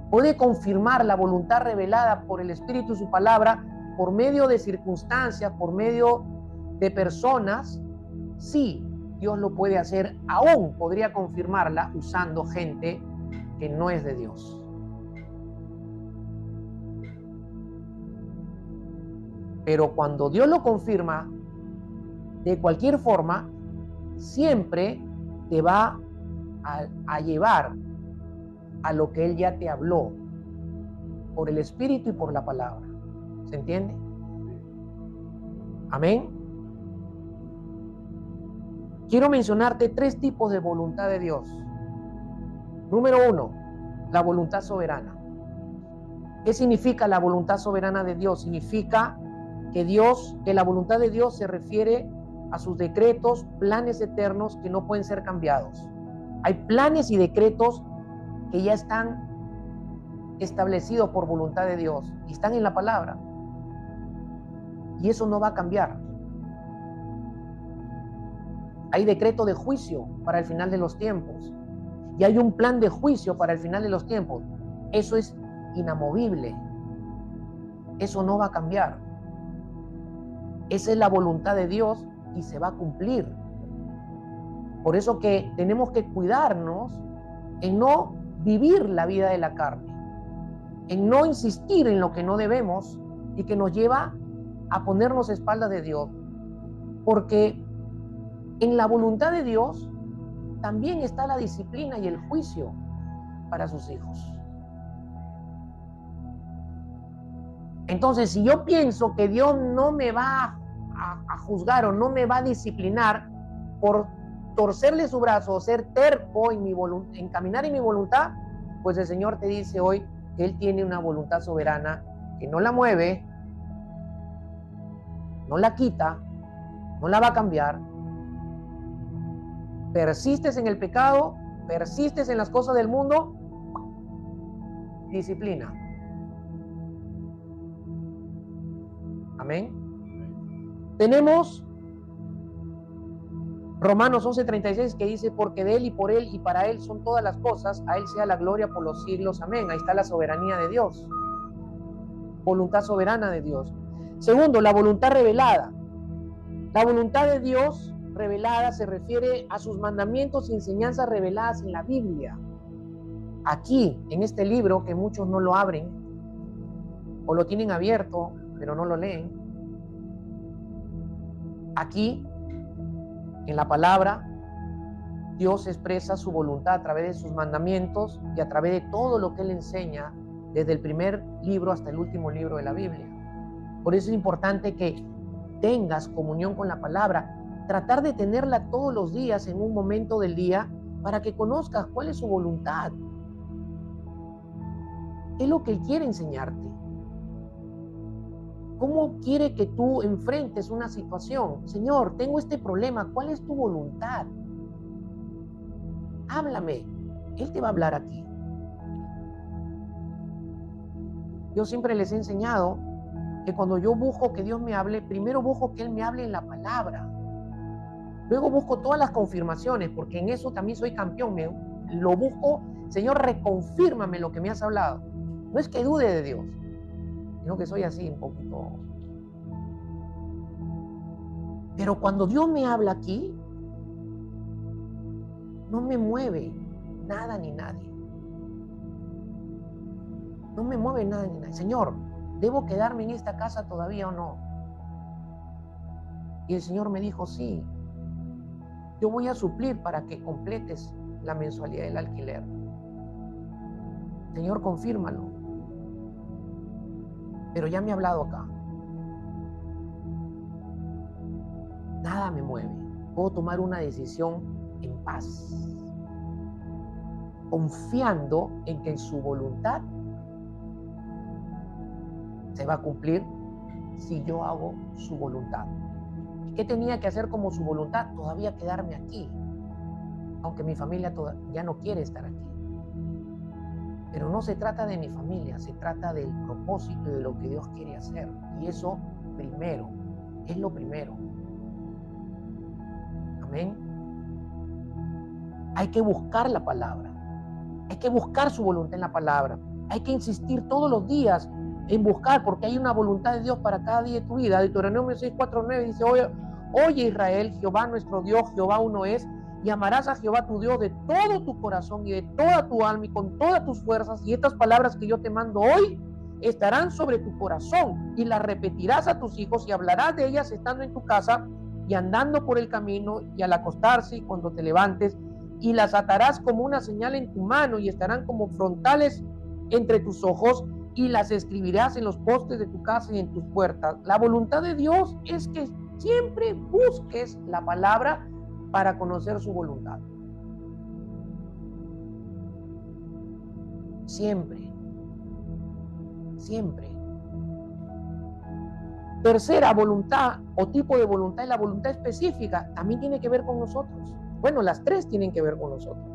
Puede confirmar la voluntad revelada por el espíritu y su palabra por medio de circunstancias, por medio de personas. Sí, Dios lo puede hacer. Aún podría confirmarla usando gente que no es de Dios. Pero cuando Dios lo confirma, de cualquier forma, siempre te va a llevar a lo que Él ya te habló, por el Espíritu y por la palabra. ¿Se entiende? Amén. quiero mencionarte 3 tipos de voluntad de Dios. Número 1, la voluntad soberana. ¿Qué significa la voluntad soberana de Dios? Significa que la voluntad de Dios se refiere a sus decretos, planes eternos que no pueden ser cambiados. Hay planes y decretos que ya están establecidos por voluntad de Dios y están en la palabra. Y eso no va a cambiar. Hay decreto de juicio para el final de los tiempos. Y hay un plan de juicio para el final de los tiempos. Eso es inamovible. Eso no va a cambiar. Esa es la voluntad de Dios y se va a cumplir. Por eso que tenemos que cuidarnos en no vivir la vida de la carne, en no insistir en lo que no debemos y que nos lleva a ponernos a espaldas de Dios. Porque en la voluntad de Dios también está la disciplina y el juicio para sus hijos. Entonces, si yo pienso que Dios no me va a juzgar o no me va a disciplinar por torcerle su brazo o ser terco en caminar en mi voluntad, pues el Señor te dice hoy que Él tiene una voluntad soberana que no la mueve, no la quita, no la va a cambiar. Persistes en el pecado, persistes en las cosas del mundo, disciplina. Amén. Tenemos Romanos 11:36 que dice, porque de Él y por Él y para Él son todas las cosas, a Él sea la gloria por los siglos. Amén. Ahí está la soberanía de Dios. Voluntad soberana de Dios. Segundo, la voluntad revelada. La voluntad de Dios revelada se refiere a sus mandamientos y enseñanzas reveladas en la Biblia. Aquí, en este libro, que muchos no lo abren o lo tienen abierto, pero no lo leen. Aquí, en la palabra, Dios expresa su voluntad a través de sus mandamientos y a través de todo lo que Él enseña, desde el primer libro hasta el último libro de la Biblia. Por eso es importante que tengas comunión con la palabra, tratar de tenerla todos los días en un momento del día para que conozcas cuál es su voluntad. ¿Qué es lo que Él quiere enseñarte? ¿Cómo quiere que tú enfrentes una situación? Señor, tengo este problema, ¿cuál es tu voluntad? Háblame, Él te va a hablar a ti. Yo siempre les he enseñado que cuando yo busco que Dios me hable, primero busco que Él me hable en la palabra. Luego busco todas las confirmaciones, porque en eso también soy campeón. Lo busco, Señor, reconfírmame lo que me has hablado. No es que dude de Dios, sino que soy así un poquito. Pero cuando Dios me habla aquí, no me mueve nada ni nadie. No me mueve nada ni nadie. Señor, ¿debo quedarme en esta casa todavía o no? Y el Señor me dijo, sí, yo voy a suplir para que completes la mensualidad del alquiler. Señor, confírmalo. Pero ya me ha hablado acá. Nada me mueve. Puedo tomar una decisión en paz, confiando en que su voluntad se va a cumplir si yo hago su voluntad. ¿Qué tenía que hacer como su voluntad? Todavía quedarme aquí, aunque mi familia ya no quiere estar aquí. Pero no se trata de mi familia, se trata del propósito y de lo que Dios quiere hacer. Y eso primero, es lo primero. Amén. Hay que buscar la palabra, hay que buscar su voluntad en la palabra, hay que insistir todos los días en buscar, porque hay una voluntad de Dios para cada día de tu vida. Deuteronomio 6:4-9 dice, oye Israel, Jehová nuestro Dios, Jehová uno es, y amarás a Jehová tu Dios de todo tu corazón y de toda tu alma y con todas tus fuerzas, y estas palabras que yo te mando hoy estarán sobre tu corazón, y las repetirás a tus hijos y hablarás de ellas estando en tu casa y andando por el camino y al acostarse y cuando te levantes, y las atarás como una señal en tu mano y estarán como frontales entre tus ojos, y las escribirás en los postes de tu casa y en tus puertas. La voluntad de Dios es que siempre busques la palabra para conocer su voluntad. Siempre. Siempre. Tercera voluntad o tipo de voluntad es la voluntad específica. También tiene que ver con nosotros. Bueno, las tres tienen que ver con nosotros.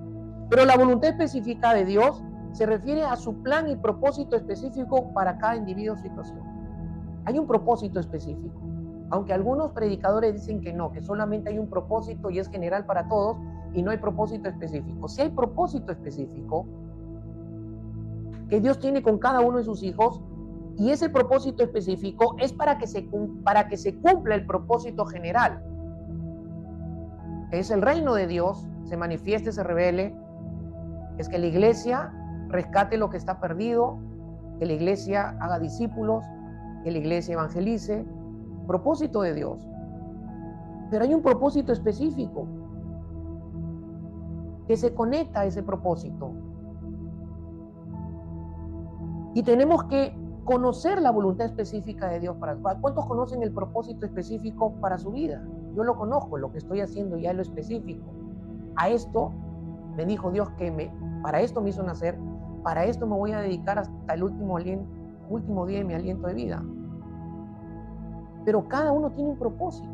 Pero la voluntad específica de Dios se refiere a su plan y propósito específico para cada individuo o situación. Hay un propósito específico. Aunque algunos predicadores dicen que no, que solamente hay un propósito y es general para todos y no hay propósito específico. Sí hay propósito específico que Dios tiene con cada uno de sus hijos, y ese propósito específico es para que se cumpla el propósito general. Es el reino de Dios, se manifieste, se revele, es que la iglesia rescate lo que está perdido, que la iglesia haga discípulos, que la iglesia evangelice, propósito de Dios. Pero hay un propósito específico que se conecta a ese propósito. Y tenemos que conocer la voluntad específica de Dios para... ¿Cuántos conocen el propósito específico para su vida? Yo lo conozco, lo que estoy haciendo ya es lo específico. A esto me dijo Dios que para esto me hizo nacer, para esto me voy a dedicar hasta el último día de mi aliento de vida. Pero cada uno tiene un propósito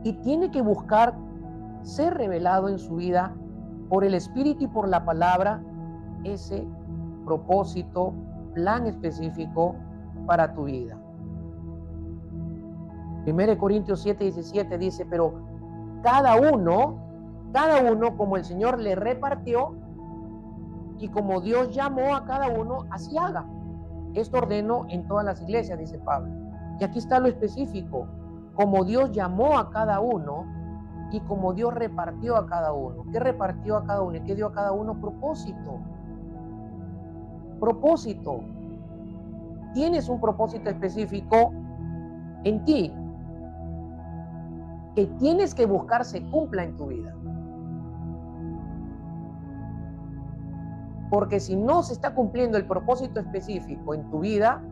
y tiene que buscar ser revelado en su vida por el Espíritu y por la palabra ese propósito, plan específico para tu vida. 1 Corintios 7:17 dice, pero cada uno como el Señor le repartió y como Dios llamó a cada uno, así haga. Esto ordeno en todas las iglesias, dice Pablo. Y aquí está lo específico, como Dios llamó a cada uno y como Dios repartió a cada uno. ¿Qué repartió a cada uno y qué dio a cada uno? Propósito. Propósito. Tienes un propósito específico en ti que tienes que buscar se cumpla en tu vida. Porque si no se está cumpliendo el propósito específico en tu vida,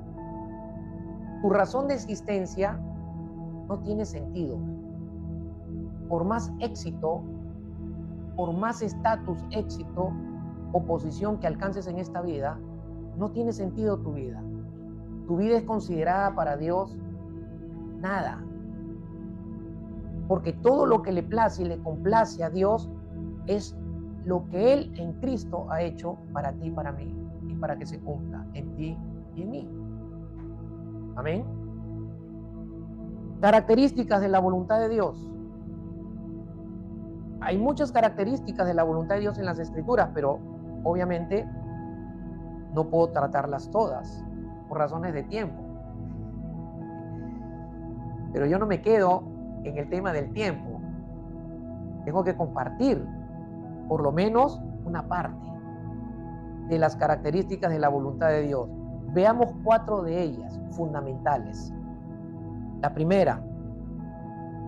tu razón de existencia no tiene sentido. Por más éxito, por más estatus, éxito o posición que alcances en esta vida, no tiene sentido tu vida. Tu vida es considerada para Dios nada. Porque todo lo que le place y le complace a Dios es lo que Él en Cristo ha hecho para ti y para mí, y para que se cumpla en ti y en mí. Amén. Características de la voluntad de Dios. Hay muchas características de la voluntad de Dios en las Escrituras, pero obviamente no puedo tratarlas todas por razones de tiempo. Pero yo no me quedo en el tema del tiempo. Tengo que compartir por lo menos una parte de las características de la voluntad de Dios. Veamos 4 de ellas fundamentales. La primera,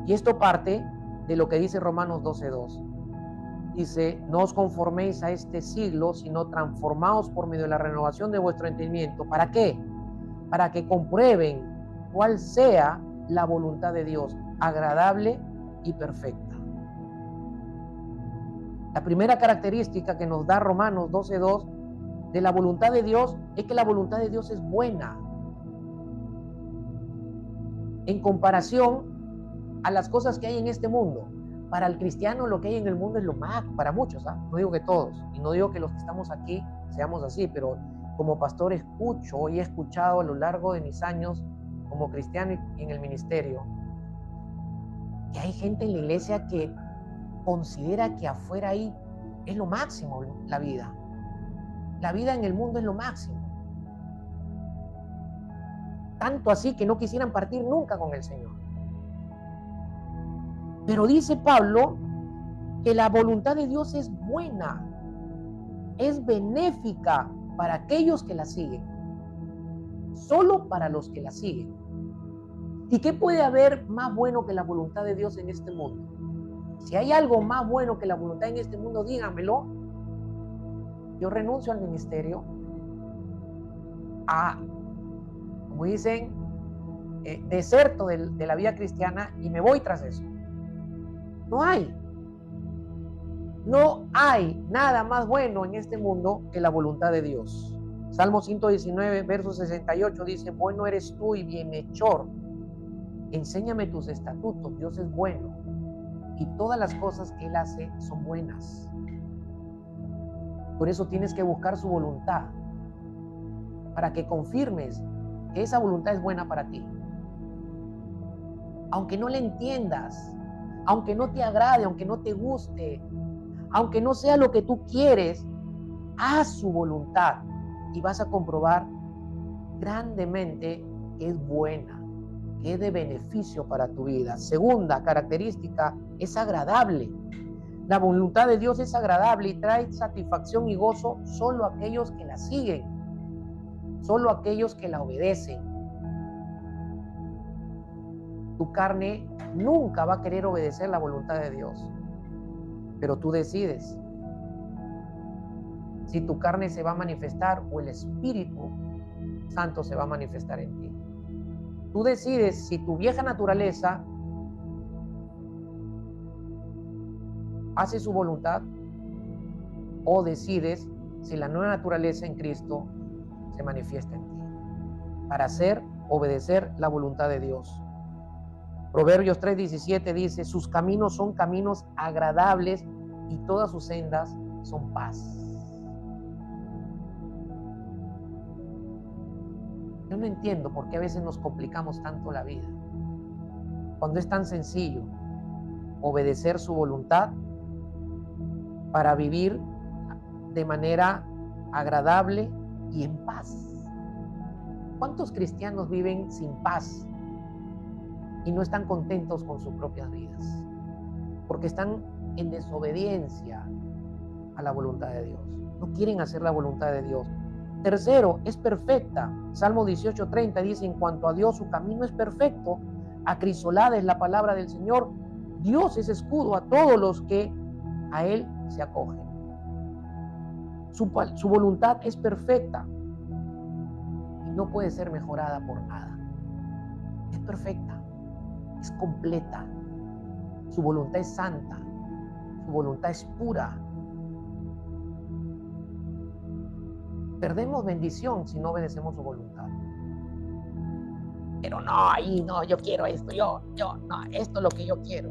y esto parte de lo que dice Romanos 12:2. Dice, no os conforméis a este siglo, sino transformaos por medio de la renovación de vuestro entendimiento. ¿Para qué? Para que comprueben cuál sea la voluntad de Dios, agradable y perfecta. La primera característica que nos da Romanos 12:2 de la voluntad de Dios es que la voluntad de Dios es buena. En comparación a las cosas que hay en este mundo. Para el cristiano lo que hay en el mundo es lo más, para muchos, no digo que todos, y no digo que los que estamos aquí seamos así, pero como pastor escucho y he escuchado a lo largo de mis años como cristiano y en el ministerio, que hay gente en la iglesia que considera que afuera ahí es lo máximo la vida. La vida en el mundo es lo máximo. Tanto así que no quisieran partir nunca con el Señor. Pero dice Pablo que la voluntad de Dios es buena, es benéfica para aquellos que la siguen. Solo para los que la siguen. ¿Y qué puede haber más bueno que la voluntad de Dios en este mundo? Si hay algo más bueno que la voluntad en este mundo, díganmelo. Yo renuncio al ministerio, como dicen, deserto de la vida cristiana y me voy tras eso. No hay. No hay nada más bueno en este mundo que la voluntad de Dios. Salmo 119, verso 68 dice, bueno eres tú y bienhechor. Enséñame tus estatutos. Dios es bueno y todas las cosas que Él hace son buenas. Por eso tienes que buscar su voluntad para que confirmes que esa voluntad es buena para ti. Aunque no la entiendas, aunque no te agrade, aunque no te guste, aunque no sea lo que tú quieres, haz su voluntad y vas a comprobar grandemente que es buena, que es de beneficio para tu vida. Segunda característica, es agradable. La voluntad de Dios es agradable y trae satisfacción y gozo solo a aquellos que la siguen, solo a aquellos que la obedecen. Tu carne nunca va a querer obedecer la voluntad de Dios, pero tú decides si tu carne se va a manifestar o el Espíritu Santo se va a manifestar en ti. Tú decides si tu vieja naturaleza hace su voluntad o decides si la nueva naturaleza en Cristo se manifiesta en ti para hacer, obedecer la voluntad de Dios. Proverbios 3:17 dice, sus caminos son caminos agradables y todas sus sendas son paz. Yo no entiendo por qué a veces nos complicamos tanto la vida, cuando es tan sencillo obedecer su voluntad para vivir de manera agradable y en paz. ¿Cuántos cristianos viven sin paz y no están contentos con sus propias vidas? Porque están en desobediencia a la voluntad de Dios. No quieren hacer la voluntad de Dios. Tercero, es perfecta. Salmo 18:30 dice, en cuanto a Dios, su camino es perfecto. Acrisolada es la palabra del Señor. Dios es escudo a todos los que a Él se acogen. Su voluntad es perfecta y no puede ser mejorada por nada. Es perfecta, es completa. Su voluntad es santa, su voluntad es pura. Perdemos bendición si no obedecemos su voluntad. Pero no, ahí no, yo quiero esto, no, esto es lo que yo quiero.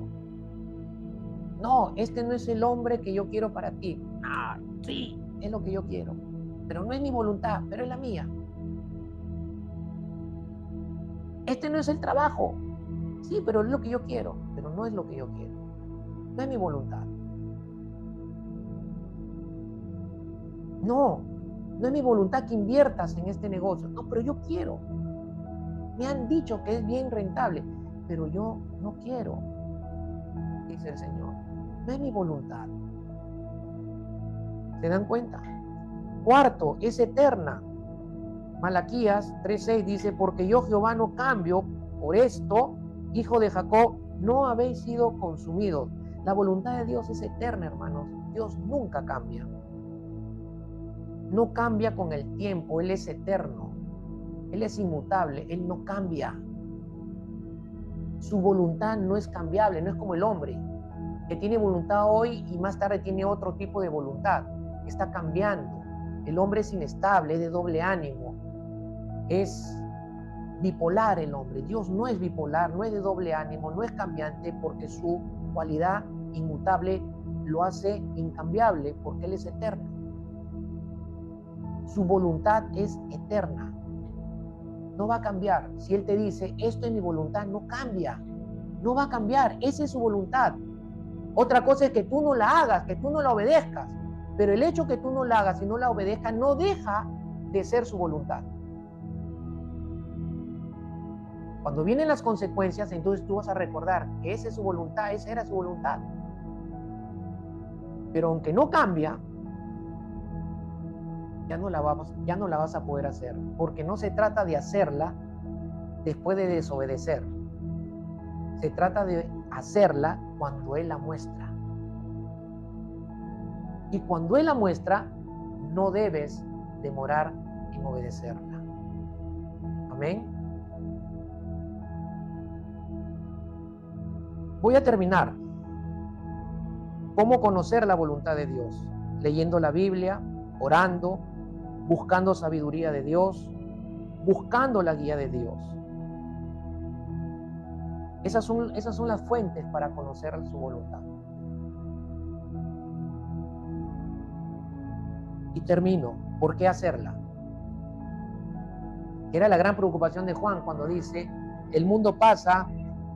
No, este no es el hombre que yo quiero para ti. Ah, sí, es lo que yo quiero. Pero no es mi voluntad, pero es la mía. Este no es el trabajo. Sí, pero es lo que yo quiero, pero no es lo que yo quiero. No es mi voluntad. No, no es mi voluntad que inviertas en este negocio. No, pero yo quiero. Me han dicho que es bien rentable, pero yo no quiero, dice el Señor. No es mi voluntad. ¿Se dan cuenta? Cuarto, es eterna. Malaquías 3:6 dice, porque yo Jehová no cambio, por esto, hijo de Jacob, no habéis sido consumidos. La voluntad de Dios es eterna, hermanos. Dios nunca cambia. No cambia con el tiempo, Él es eterno. Él es inmutable, Él no cambia. Su voluntad no es cambiable, no es como el hombre, que tiene voluntad hoy y más tarde tiene otro tipo de voluntad. Está cambiando. El hombre es inestable, es de doble ánimo, es bipolar el hombre. Dios no es bipolar, no es de doble ánimo, no es cambiante, porque su cualidad inmutable lo hace incambiable, porque Él es eterno. Su voluntad es eterna. No va a cambiar. Si Él te dice, esto es mi voluntad, no cambia. No va a cambiar. Esa es su voluntad. Otra cosa es que tú no la hagas, que tú no la obedezcas. Pero el hecho que tú no la hagas y no la obedezcas no deja de ser su voluntad. Cuando vienen las consecuencias, entonces tú vas a recordar que esa es su voluntad, esa era su voluntad. Pero aunque no cambia, ya no la vas a poder hacer, porque no se trata de hacerla después de desobedecer. Se trata de hacerla cuando Él la muestra. Y cuando Él la muestra, no debes demorar en obedecerla. Amén. Voy a terminar. ¿Cómo conocer la voluntad de Dios? Leyendo la Biblia, orando, buscando sabiduría de Dios, buscando la guía de Dios. Esas son las fuentes para conocer su voluntad. Y termino. ¿Por qué hacerla? Era la gran preocupación de Juan cuando dice, el mundo pasa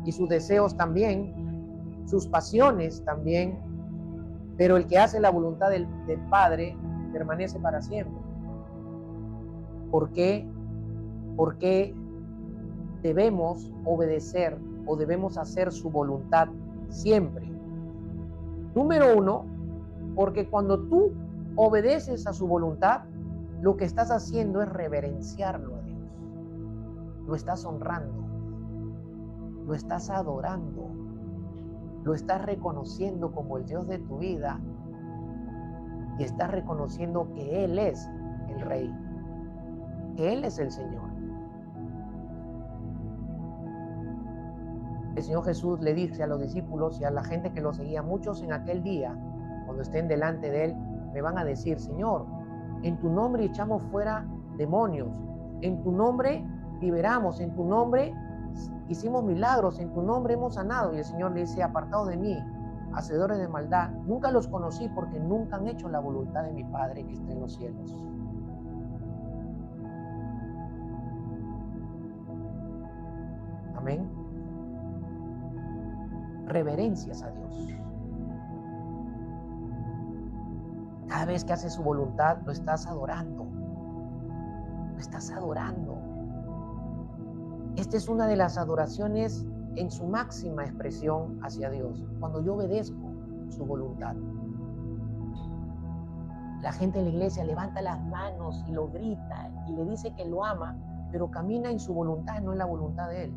y sus deseos también, sus pasiones también, pero el que hace la voluntad del Padre permanece para siempre. ¿Por qué? Porque debemos obedecer o debemos hacer su voluntad siempre. Número uno, porque cuando tú obedeces a su voluntad, lo que estás haciendo es reverenciarlo a Dios. Lo estás honrando, lo estás adorando, lo estás reconociendo como el Dios de tu vida y estás reconociendo que Él es el Rey, que Él es el Señor. El Señor Jesús le dice a los discípulos y a la gente que lo seguía, muchos en aquel día, cuando estén delante de Él, me van a decir, Señor, en tu nombre echamos fuera demonios, en tu nombre liberamos, en tu nombre hicimos milagros, en tu nombre hemos sanado. Y el Señor le dice, apartados de mí, hacedores de maldad, nunca los conocí porque nunca han hecho la voluntad de mi Padre que está en los cielos. Amén. Reverencias a Dios. Cada vez que haces su voluntad, lo estás adorando. Lo estás adorando. Esta es una de las adoraciones en su máxima expresión hacia Dios, cuando yo obedezco su voluntad. La gente en la iglesia levanta las manos y lo grita y le dice que lo ama, pero camina en su voluntad, no en la voluntad de Él.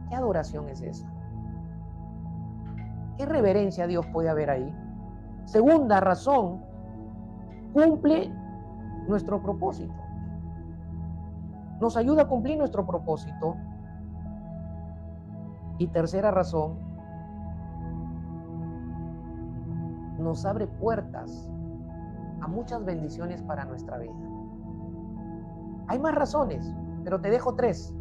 ¿Qué adoración es esa? ¿Qué reverencia a Dios puede haber ahí? Segunda razón, cumple nuestro propósito. Nos ayuda a cumplir nuestro propósito. Y tercera razón, nos abre puertas a muchas bendiciones para nuestra vida. Hay más razones, pero te dejo tres.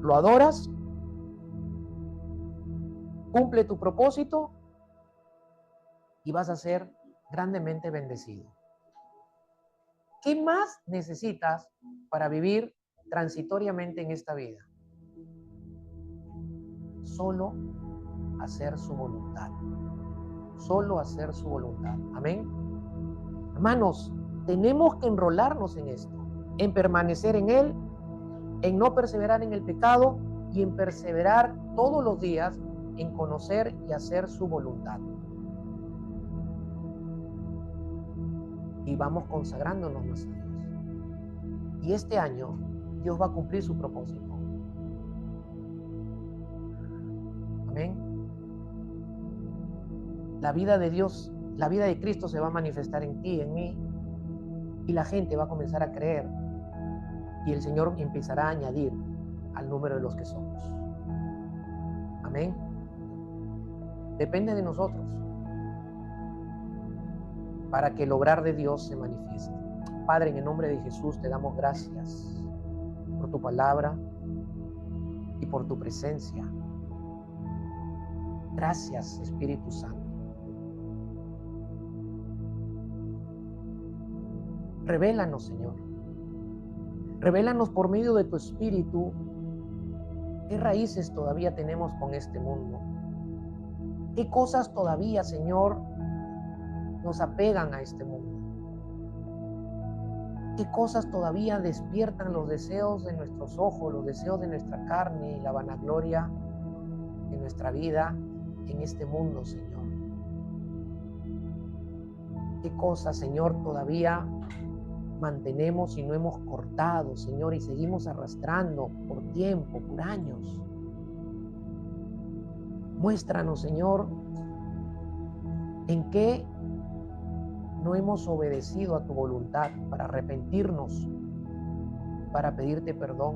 Lo adoras, cumple tu propósito y vas a ser grandemente bendecido. ¿Qué más necesitas para vivir transitoriamente en esta vida? Solo hacer su voluntad. Solo hacer su voluntad. Amén. Hermanos, tenemos que enrolarnos en esto, en permanecer en Él, en no perseverar en el pecado y en perseverar todos los días en conocer y hacer su voluntad. Y vamos consagrándonos más a Dios. Y este año Dios va a cumplir su propósito. Amén. La vida de Dios, la vida de Cristo se va a manifestar en ti, en mí, y la gente va a comenzar a creer, y el Señor empezará a añadir al número de los que somos. Amén. Depende de nosotros para que el obrar de Dios se manifieste. Padre, en el nombre de Jesús te damos gracias por tu palabra y por tu presencia. Gracias, Espíritu Santo. Revélanos, Señor. Revélanos por medio de tu Espíritu qué raíces todavía tenemos con este mundo. Qué cosas todavía, Señor, nos apegan a este mundo. Qué cosas todavía despiertan los deseos de nuestros ojos, los deseos de nuestra carne y la vanagloria de nuestra vida en este mundo, Señor. Qué cosas, Señor, todavía mantenemos y no hemos cortado, Señor, y seguimos arrastrando por tiempo, por años. Muéstranos, Señor, en qué no hemos obedecido a tu voluntad para arrepentirnos, para pedirte perdón.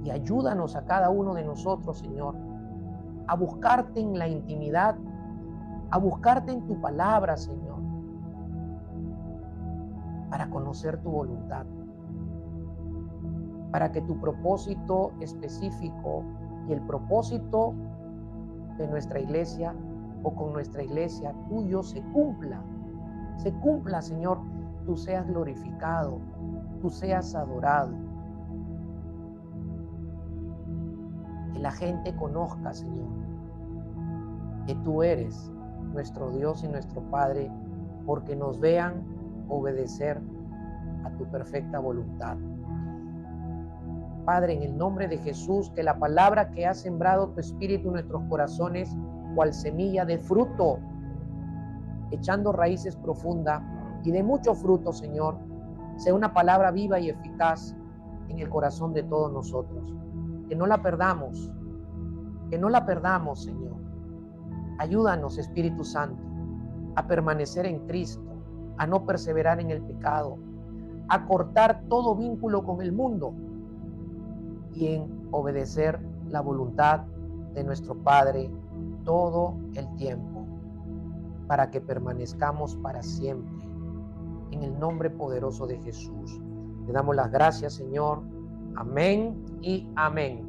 Y ayúdanos a cada uno de nosotros, Señor, a buscarte en la intimidad, a buscarte en tu palabra, Señor, para conocer tu voluntad, para que tu propósito específico y el propósito de nuestra iglesia o con nuestra iglesia tuyo se cumpla, Señor, tú seas glorificado, tú seas adorado, que la gente conozca, Señor, que tú eres nuestro Dios y nuestro Padre, porque nos vean obedecer a tu perfecta voluntad. Padre, en el nombre de Jesús, que la palabra que ha sembrado tu Espíritu en nuestros corazones, cual semilla de fruto, echando raíces profundas y de mucho fruto, Señor, sea una palabra viva y eficaz en el corazón de todos nosotros. Que no la perdamos, Señor. Ayúdanos, Espíritu Santo, a permanecer en Cristo, a no perseverar en el pecado, a cortar todo vínculo con el mundo y en obedecer la voluntad de nuestro Padre todo el tiempo, para que permanezcamos para siempre. En el nombre poderoso de Jesús. Le damos las gracias, Señor. Amén y amén.